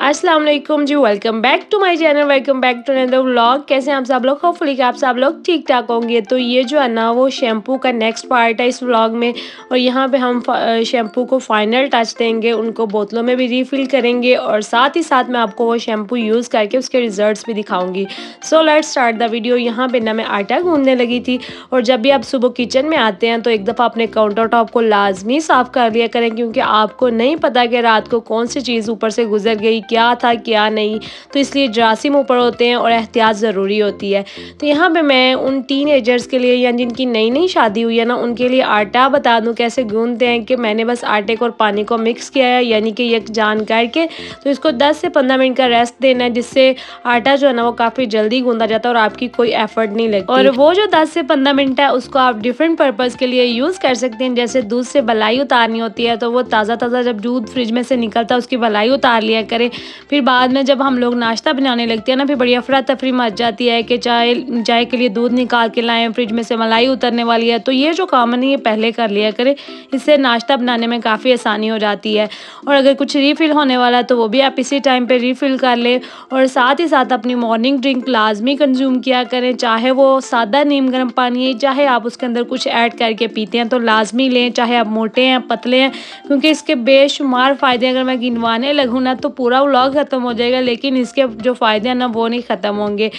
अस्सलाम वालेकुम जी, welcome back to my channel, welcome back to another vlog. कैसे हैं आप सब लोग? होपफुली कि आप सब लोग ठीक ठाक होंगे। तो ये जो है ना वो शैम्पू का नेक्स्ट पार्ट है इस व्लॉग में, और यहाँ पे हम शैम्पू को फाइनल टच देंगे, उनको बोतलों में भी रीफिल करेंगे और साथ ही साथ मैं आपको वो शैम्पू यूज़ करके उसके रिजल्ट्स भी दिखाऊंगी। So let's start the video. यहाँ पे ना मैं आटा गूंदने लगी थी, और जब भी आप सुबह किचन में आते हैं तो एक दफ़ा अपने काउंटर टॉप को लाजमी साफ़ कर लिया करें, क्योंकि आपको नहीं पता कि रात को कौन सी चीज़ ऊपर से गुजर गई, क्या था क्या नहीं। तो इसलिए जरासीम ऊपर होते हैं और एहतियात ज़रूरी होती है। तो यहाँ पे मैं उन टीनेजर्स के लिए या जिनकी नई नई शादी हुई है ना, उनके लिए आटा बता दूँ कैसे गूंदते हैं। कि मैंने बस आटे को और पानी को मिक्स किया है, यानी कि यकजान करके, तो इसको 10 से 15 मिनट का रेस्ट देना है, जिससे आटा जो है ना वो काफ़ी जल्दी गूंदा जाता है और आपकी कोई एफर्ट नहीं लगती। और वो जो 10 से 15 मिनट है उसको आप डिफरेंट पर्पज़ के लिए यूज़ कर सकते हैं। जैसे दूध से बलाई उतारनी होती है, तो वो ताज़ा ताज़ा जब दूध फ्रिज में से निकलता है उसकी बलाई उतार लिया करें। फिर बाद में जब हम लोग नाश्ता बनाने लगते हैं ना, फिर बड़ी अफरा तफरी मच जाती है कि चाय चाय के लिए दूध निकाल के लाएं, फ्रिज में से मलाई उतरने वाली है। तो ये जो काम है ना ये पहले कर लिया करें, इससे नाश्ता बनाने में काफ़ी आसानी हो जाती है। और अगर कुछ रीफ़िल होने वाला है तो वो भी आप इसी टाइम पे रीफ़िल कर लें। और साथ ही साथ अपनी मॉर्निंग ड्रिंक लाजमी कंज्यूम किया करें, चाहे वो सादा नीम गर्म पानी है, चाहे आप उसके अंदर कुछ ऐड करके पीते हैं तो लाजमी लें, चाहे आप मोटे हैं पतले हैं, क्योंकि इसके बेशुमार फ़ायदे अगर मैं गिनवाने लगूँ ना तो पूरा व्लॉग ख़त्म हो जाएगा, लेकिन इसके जो फ़ायदे हैं ना वो नहीं ख़त्म होंगे।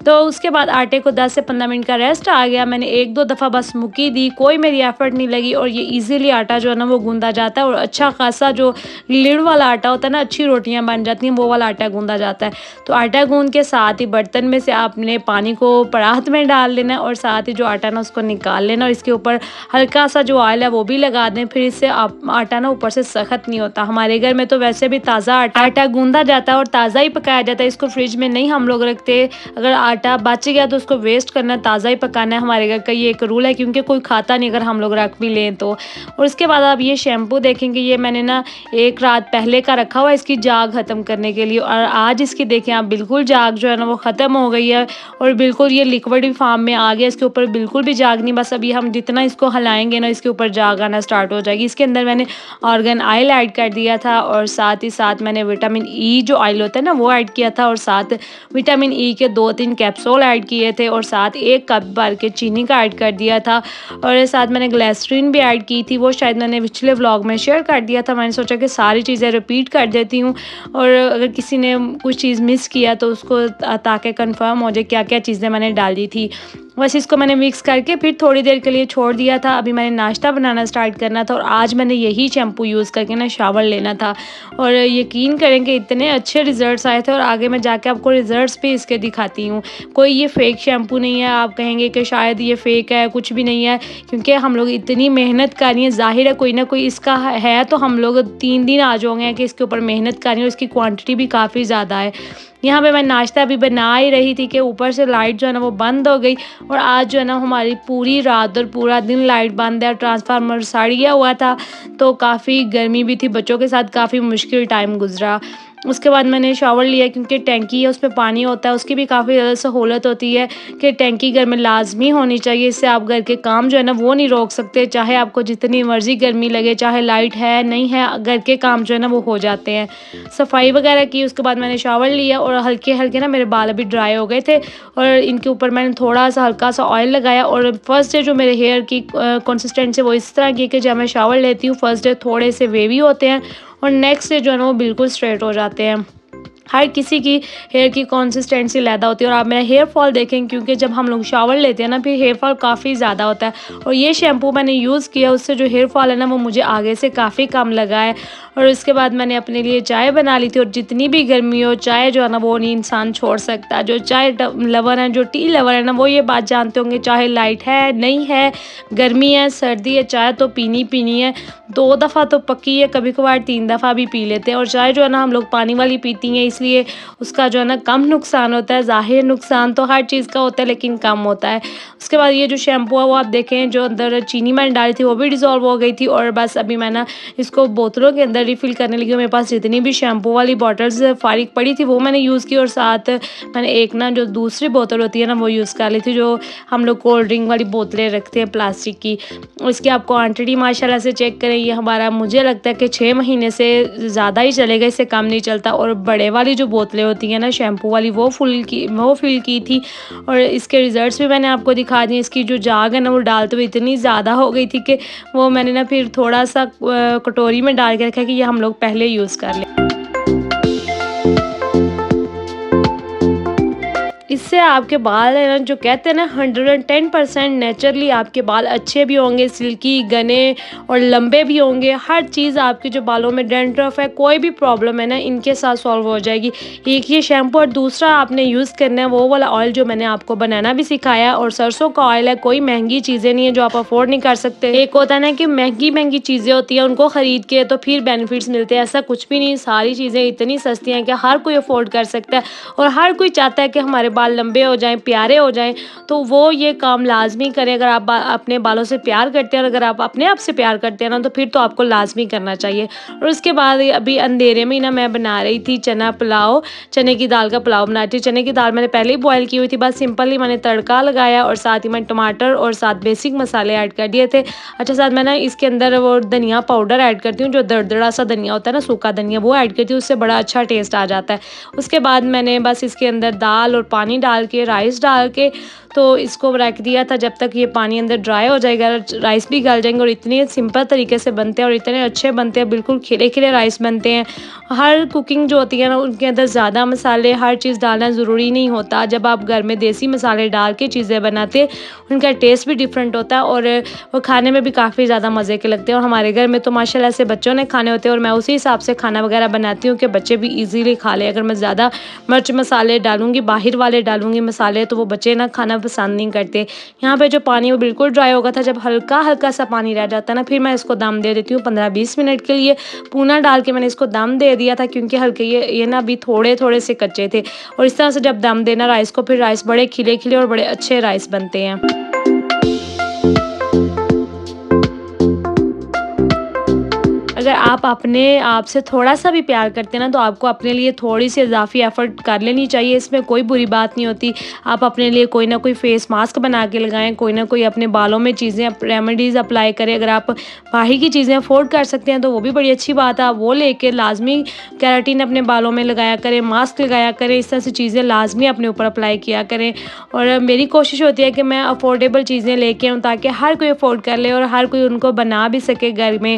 तो उसके बाद आटे को 10 से 15 मिनट का रेस्ट आ गया। मैंने एक दो दफ़ा बस मुक्की दी, कोई मेरी एफर्ट नहीं लगी, और ये इजीली आटा जो है ना वो गूंदा जाता है। और अच्छा खासा जो लिड वाला आटा होता है ना, अच्छी रोटियां बन जाती हैं, वो वाला आटा गूंदा जाता है। तो आटा गूंद के साथ ही बर्तन में से आपने पानी को परात में डाल लेना है, और साथ ही जो आटा ना उसको निकाल लेना, और इसके ऊपर हल्का सा जो ऑयल है वो भी लगा दें। फिर इससे आटा ना ऊपर से सख्त नहीं होता। हमारे घर में तो वैसे भी ताज़ा आटा गूंदा जाता है और ताज़ा ही पकाया जाता है, इसको फ्रिज में नहीं हम लोग रखते। अगर आटा बच गया तो उसको वेस्ट करना, ताज़ा ही पकाना है। हमारे घर का ये एक रूल है, क्योंकि कोई खाता नहीं अगर हम लोग रख भी लें तो। और उसके बाद आप ये शैम्पू देखेंगे, ये मैंने ना एक रात पहले का रखा हुआ है इसकी जाग ख़त्म करने के लिए, और आज इसकी देखें आप बिल्कुल जाग जो है ना वो ख़त्म हो गई है, और बिल्कुल ये लिक्विड फॉर्म में आ गया। इसके ऊपर बिल्कुल भी जाग नहीं, बस अभी हम जितना इसको हिलाएंगे ना इसके ऊपर जाग आना स्टार्ट हो जाएगी। इसके अंदर मैंने ऑर्गन ऑयल ऐड कर दिया था, और साथ ही साथ मैंने विटामिन ई जो ऑयल होता है ना वो ऐड किया था, और साथ विटामिन ई के 2-3 कैप्सूल ऐड किए थे, और साथ 1 कप भर के चीनी का ऐड कर दिया था। और साथ मैंने ग्लिसरीन भी ऐड की थी, वो शायद मैंने पिछले व्लॉग में शेयर कर दिया था। मैंने सोचा कि सारी चीज़ें रिपीट कर देती हूँ, और अगर किसी ने कुछ चीज़ मिस किया तो उसको ताकि कंफर्म हो जाए क्या क्या चीज़ें मैंने डाली थी। बस इसको मैंने मिक्स करके फिर थोड़ी देर के लिए छोड़ दिया था। अभी मैंने नाश्ता बनाना स्टार्ट करना था, और आज मैंने यही शैम्पू यूज़ करके ना शावर लेना था, और यकीन करें कि इतने अच्छे रिज़ल्ट्स आए थे। और आगे मैं जाके आपको रिज़ल्ट्स भी इसके दिखाती हूँ। कोई ये फ़ेक शैम्पू नहीं है, आप कहेंगे कि शायद ये फ़ेक है, कुछ भी नहीं है, क्योंकि हम लोग इतनी मेहनत कर रही हैं। ज़ाहिर है कोई ना कोई इसका है, तो हम लोग 3 दिन आ जाओगे कि इसके ऊपर मेहनत कर रही हूँ। इसकी क्वान्टिटी भी काफ़ी ज़्यादा है। यहाँ पे मैं नाश्ता भी बना ही रही थी कि ऊपर से लाइट जो है ना वो बंद हो गई, और आज जो है ना हमारी पूरी रात और पूरा दिन लाइट बंद है, ट्रांसफार्मर सड़ गया हुआ था, तो काफ़ी गर्मी भी थी, बच्चों के साथ काफ़ी मुश्किल टाइम गुजरा। उसके बाद मैंने शावर लिया, क्योंकि टैंकी है उसमें पानी होता है, उसकी भी काफ़ी ज़्यादा सहूलत होती है कि टैंकी घर में लाजमी होनी चाहिए। इससे आप घर के काम जो है ना वो नहीं रोक सकते, चाहे आपको जितनी मर्ज़ी गर्मी लगे, चाहे लाइट है नहीं है, घर के काम जो है ना वो हो जाते हैं। सफाई वगैरह की, उसके बाद मैंने शावर लिया, और हल्के हल्के ना मेरे बाल अभी ड्राई हो गए थे, और इनके ऊपर मैंने थोड़ा सा हल्का सा ऑयल लगाया। और फर्स्ट डे जो मेरे हेयर की कंसिस्टेंसी वो इस तरह की कि जब मैं शावर लेती हूँ फर्स्ट डे थोड़े से वेवी होते हैं, और नेक्स्ट डे जो है ना वो बिल्कुल स्ट्रेट हो जाते हैं। हर किसी की हेयर की कंसिस्टेंसी अलग होती है। और आप मेरा हेयर फॉल देखें, क्योंकि जब हम लोग शावर लेते हैं ना फिर हेयर फॉल काफ़ी ज़्यादा होता है, और ये शैम्पू मैंने यूज़ किया उससे जो हेयर फॉल है ना वो मुझे आगे से काफ़ी कम लगा है। और उसके बाद मैंने अपने लिए चाय बना ली थी, और जितनी भी गर्मी हो चाय जो है ना वो नहीं इंसान छोड़ सकता। जो चाय लवर हैं, जो टी लवर है ना, वो ये बात जानते होंगे, चाहे लाइट है नहीं है, गर्मी है सर्दी है, चाय तो पीनी पीनी है। 2 दफ़ा तो पक्की है, कभी कभार 3 दफ़ा भी पी लेते हैं। और चाय जो है ना हम लोग पानी वाली पीती हैं, इसलिए उसका जो है ना कम नुकसान होता है। ज़ाहिर नुकसान तो हर चीज़ का होता है लेकिन कम होता है। उसके बाद ये जो शैम्पू है वो आप देखें, जो अंदर चीनी मैंने डाली थी वो भी डिज़ोल्व हो गई थी। और बस अभी मैं ना इसको बोतलों के अंदर रिफ़िल करने लगी हूँ। मेरे पास जितनी भी शैम्पू वाली बॉटल्स फारिग पड़ी थी वो मैंने यूज़ की, और साथ मैंने एक ना जो दूसरी बोतल होती है ना वो यूज़ कर ली थी, जो हम लोग कोल्ड ड्रिंक वाली बोतलें रखते हैं प्लास्टिक की। इसकी आप क्वांटिटी माशाल्लाह से चेक करें, ये हमारा मुझे लगता है कि 6 महीने से ज़्यादा ही चलेगा, इससे कम नहीं चलता। और बड़े वाली जो बोतलें होती हैं ना शैम्पू वाली वो फिल की थी, और इसके रिज़ल्ट्स भी मैंने आपको दिखा दिए। इसकी जो जाग है ना वो डालते हुए इतनी ज़्यादा हो गई थी कि वो मैंने ना फिर थोड़ा सा कटोरी में डाल के रखा कि ये हम लोग पहले यूज़ कर लें। इससे आपके बाल है ना, जो कहते हैं ना 110% नेचुरली आपके बाल अच्छे भी होंगे, सिल्की, घने और लंबे भी होंगे। हर चीज़ आपके जो बालों में डैंड्रफ है, कोई भी प्रॉब्लम है ना, इनके साथ सॉल्व हो जाएगी। एक ये शैम्पू, और दूसरा आपने यूज़ करना है वो वाला ऑयल जो मैंने आपको बनाना भी सिखाया, और सरसों का ऑयल है। कोई महंगी चीज़ें नहीं है जो आप अफोर्ड नहीं कर सकते। एक होता है ना कि महंगी चीज़ें होती हैं, उनको ख़रीद के तो फिर बेनिफिट्स मिलते हैं, ऐसा कुछ भी नहीं। सारी चीज़ें इतनी सस्ती हैं कि हर कोई अफोर्ड कर सकता है, और हर कोई चाहता है कि हमारे बाल लंबे हो जाएं, प्यारे हो जाएं। तो वो ये काम लाजमी करें। अगर आप अपने बालों से प्यार करते हैं, और अगर आप अपने आप से प्यार करते हैं ना, तो फिर तो आपको लाजमी करना चाहिए। और उसके बाद अभी अंधेरे में ही ना मैं बना रही थी चने की दाल का पुलाव बना रही थी। चने की दाल मैंने पहले ही बॉयल की हुई थी, बस सिंपल ही मैंने तड़का लगाया, और साथ ही मैंने टमाटर और साथ बेसिक मसाले ऐड कर दिए थे। अच्छा, साथ मैं ना इसके अंदर वो धनिया पाउडर ऐड करती हूँ, जो दरदरा सा धनिया होता है ना, सूखा धनिया, वो ऐड करती हूँ, उससे बड़ा अच्छा टेस्ट आ जाता है। उसके बाद मैंने बस इसके अंदर दाल और पानी डाल के, राइस डाल के, तो इसको रख दिया था जब तक ये पानी अंदर ड्राई हो जाएगा, राइस भी गल जाएंगे। और इतने सिंपल तरीके से बनते हैं और इतने अच्छे बनते हैं, बिल्कुल खिले खिले राइस बनते हैं। हर कुकिंग जो होती है ना, उनके अंदर ज़्यादा मसाले हर चीज़ डालना ज़रूरी नहीं होता। जब आप घर में देसी मसाले डाल के चीज़ें बनाते, उनका टेस्ट भी डिफरेंट होता है, और वो खाने में भी काफ़ी ज़्यादा मज़े के लगते हैं। और हमारे घर में तो माशाल्लाह से बच्चों ने खाने होते हैं, और मैं उसी हिसाब से खाना वगैरह बनाती हूँ कि बच्चे भी ईजीली खा लें। अगर मैं ज़्यादा मिर्च मसाले डालूँगी, बाहर वाले डालूँगी मसाले, तो वो बच्चे ना खाना पसंद नहीं करते। यहाँ पे जो पानी वो बिल्कुल ड्राई होगा था। जब हल्का हल्का सा पानी रह जाता है ना, फिर मैं इसको दम दे देती हूँ 15-20 मिनट के लिए। पूना डाल के मैंने इसको दम दे दिया था, क्योंकि हल्के ये ना अभी थोड़े थोड़े से कच्चे थे। और इस तरह से जब दम देना राइस को, फिर राइस बड़े खिले खिले और बड़े अच्छे राइस बनते हैं। अगर आप अपने आप से थोड़ा सा भी प्यार करते हैं ना, तो आपको अपने लिए थोड़ी सी इजाफी एफर्ट कर लेनी चाहिए। इसमें कोई बुरी बात नहीं होती। आप अपने लिए कोई ना कोई फेस मास्क बना के लगाएं, कोई ना कोई अपने बालों में चीज़ें रेमेडीज़ अप्लाई करें। अगर आप बाहर की चीज़ें अफोर्ड कर सकते हैं तो वो भी बड़ी अच्छी बात है, आप वो लेके लाजमी केराटिन अपने बालों में लगाया करें, मास्क लगाया करें। इस तरह से चीज़ें लाजमी अपने ऊपर अप्लाई किया करें। और मेरी कोशिश होती है कि मैं अफोर्डेबल चीज़ें लेके आऊँ, ताकि हर कोई अफोर्ड कर ले और हर कोई उनको बना भी सके घर में।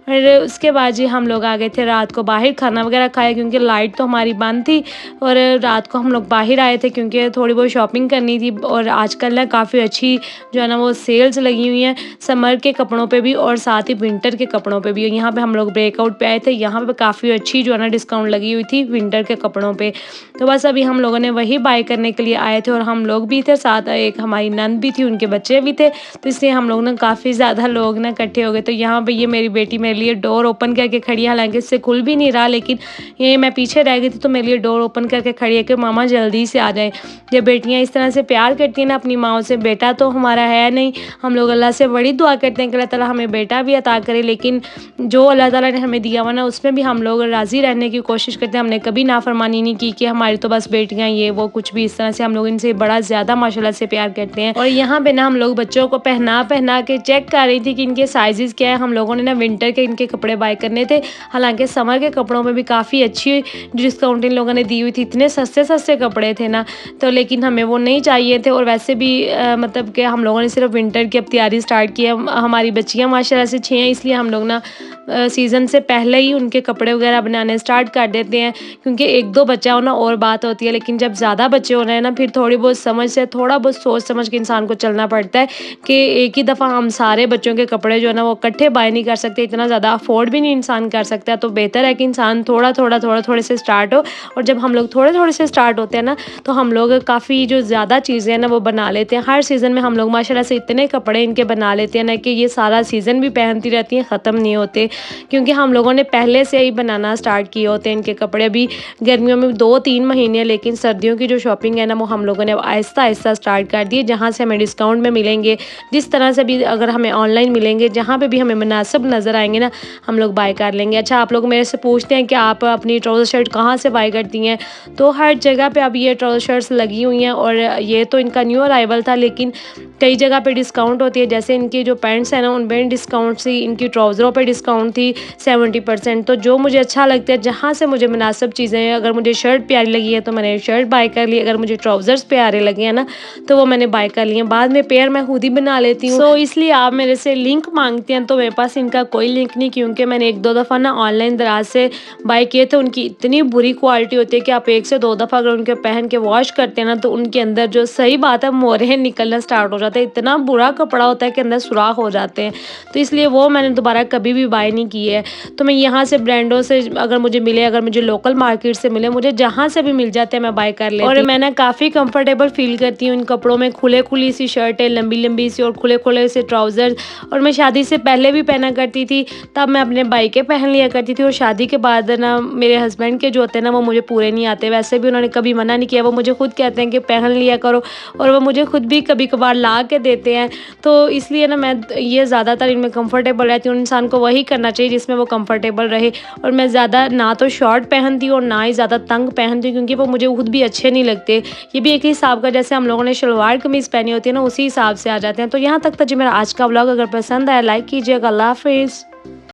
फिर उसके बाद जी हम लोग आ गए थे रात को बाहर, खाना वगैरह खाया, क्योंकि लाइट तो हमारी बंद थी। और रात को हम लोग बाहर आए थे क्योंकि थोड़ी बहुत शॉपिंग करनी थी। और आजकल ना काफ़ी अच्छी जो है ना वो सेल्स लगी हुई हैं, समर के कपड़ों पे भी और साथ ही विंटर के कपड़ों पे भी। यहाँ पे हम लोग ब्रेकआउट पे आए थे, यहाँ पे काफ़ी अच्छी जो है ना डिस्काउंट लगी हुई थी विंटर के कपड़ों पे। तो बस अभी हम लोगों ने वही बाय करने के लिए आए थे, और हम लोग भी थे, साथ एक हमारी नंद भी थी, उनके बच्चे भी थे। तो इसलिए हम लोग ना काफ़ी ज़्यादा लोग ना इकट्ठे हो गए। तो यहाँ पर ये मेरी बेटी मेरे लिए डोर ओपन करके खड़ी है, हालांकि इससे खुल भी नहीं रहा, लेकिन ये मैं पीछे रह गई थी तो मेरे लिए डोर ओपन करके खड़ी है कि मामा जल्दी से आ जाएं। जब बेटियां इस तरह से प्यार करती हैं ना अपनी माओ से, बेटा तो हमारा है नहीं, हम लोग अल्लाह से बड़ी दुआ करते हैं कि अल्लाह ताला हमें बेटा भी अता करे, लेकिन जो अल्लाह ताला ने हमें दिया हुआ ना उसमें भी हम लोग राज़ी रहने की कोशिश करते हैं। हमने कभी नाफरमानी नहीं की कि हमारी तो बस बेटियां ये वो कुछ भी। इस तरह से हम लोग इनसे बड़ा ज़्यादा माशाल्लाह से प्यार करते हैं। और यहाँ पे ना हम लोग बच्चों को पहना के चेक कर रही थी कि इनके साइजेस क्या है। हम लोगों ने ना विंटर के इनके कपड़े बाय करने थे, हालांकि समर के कपड़ों में भी काफ़ी अच्छी डिस्काउंट इन लोगों ने दी हुई थी। इतने सस्ते सस्ते कपड़े थे ना, तो लेकिन हमें वो नहीं चाहिए थे। और वैसे भी मतलब कि हम लोगों ने सिर्फ विंटर की अब तैयारी स्टार्ट की है। हमारी बच्चियाँ माशाल्लाह से 6 हैं, इसलिए हम लोग ना सीज़न से पहले ही उनके कपड़े वगैरह बनाने स्टार्ट कर देते हैं, क्योंकि 1-2 बच्चा होना और बात होती है, लेकिन जब ज़्यादा बच्चे हो रहे हैं ना, फिर थोड़ी बहुत समझ से, थोड़ा बहुत सोच समझ के इंसान को चलना पड़ता है कि एक ही दफ़ा हम सारे बच्चों के कपड़े जो है ना वो इकट्ठे बाय नहीं कर सकते, इतना ज़्यादा अफोर्ड भी नहीं इंसान कर सकता। तो बेहतर है कि इंसान थोड़ा-थोड़े से स्टार्ट हो, और जब हम लोग थोड़े-थोड़े से स्टार्ट होते हैं ना, तो हम लोग काफ़ी जो ज़्यादा चीज़ें हैं ना वो बना लेते हैं। हर सीज़न में हम लोग माशाल्लाह से इतने कपड़े इनके बना लेते हैं ना कि ये सारा सीज़न भी पहनती रहती हैं, ख़त्म नहीं होते, क्योंकि हम लोगों ने पहले से ही बनाना स्टार्ट किए होते हैं इनके कपड़े। अभी गर्मियों में 2-3 महीने, लेकिन सर्दियों की जो शॉपिंग है ना वो हम लोगों ने आहिस्ता-आहिस्ता स्टार्ट कर दी है। जहाँ से हमें डिस्काउंट में मिलेंगे, जिस तरह से भी अगर हमें ऑनलाइन मिलेंगे, जहाँ पे भी हमें मुनासिब नज़र आएँगे ना, हम लोग बाय कर लेंगे। अच्छा, आप लोग मेरे से पूछते हैं कि आप अपनी ट्राउज़र शर्ट कहाँ से बाय करती हैं? तो हर जगह पे अब ये ट्राउज़र शर्ट्स लगी हुई हैं, और ये तो इनका न्यू अराइवल था, लेकिन कई जगह पे डिस्काउंट होती है। जैसे इनकी जो पैंट्स हैं ना उनमें डिस्काउंट थी, इनकी ट्राउज़रों पे डिस्काउंट थी 70%। तो जो मुझे अच्छा लगता है, जहाँ से मुझे मुनासिब चीज़ें हैं, अगर मुझे शर्ट प्यारी लगी है तो मैंने शर्ट बाय कर ली, अगर मुझे ट्राउज़र्स प्यारे लगे हैं ना तो वो मैंने बाय कर लिए हैं। बाद में पेयर मैं खुद ही बना लेती हूँ। सो इसलिए आप मेरे से लिंक मांगते हैं, तो मेरे पास इनका कोई लिंक नहीं, क्योंकि मैंने 1-2 दफ़ा ना ऑनलाइन दराज से बाय किए थे। उनकी इतनी बुरी क्वालिटी होती है कि आप 1 से 2 दफ़ा अगर उनके पहन के वॉश करते हैं ना, तो उनके अंदर जो, सही बात है, मोहरें निकलना स्टार्ट हो जाते हैं। इतना बुरा कपड़ा होता है कि अंदर सुराख हो जाते हैं। तो इसलिए वो मैंने दोबारा कभी भी बाय नहीं की है। तो मैं यहाँ से ब्रांडों से अगर मुझे मिले, अगर मुझे लोकल मार्केट से मिले, मुझे जहाँ से भी मिल जाते हैं मैं बाय कर लेती हूँ। और मैं ना काफ़ी कंफर्टेबल फील करती हूँ इन कपड़ों में। खुली सी शर्टें, लंबी सी, और खुले से ट्राउज़र। और मैं शादी से पहले भी पहना करती थी, तब मैं अपने भाई के पहन लिया करती थी, और शादी के बाद ना मेरे हस्बैंड के जो होते हैं ना वो मुझे पूरे नहीं आते। वैसे भी उन्होंने कभी मना नहीं किया, वो मुझे खुद कहते हैं कि पहन लिया करो, और वो मुझे खुद भी कभी कभार ला के देते हैं। तो इसलिए ना मैं ये ज़्यादातर इनमें कंफर्टेबल रहती हूँ। इंसान को वही करना चाहिए जिसमें वो कंफर्टेबल रहे। और मैं ज़्यादा ना तो शॉर्ट पहनती हूँ और ना ही ज़्यादा तंग पहनती हूँ, क्योंकि वो मुझे खुद भी अच्छे नहीं लगते। ये भी एक हिसाब का, जैसे हम लोगों ने शलवार कमीज़ पहनी होती है ना, उसी हिसाब से आ जाते हैं। तो यहाँ तक था जी मेरा आज का व्लॉग। अगर पसंद आया लाइक कीजिएगा। अल्लाह हाफिज़।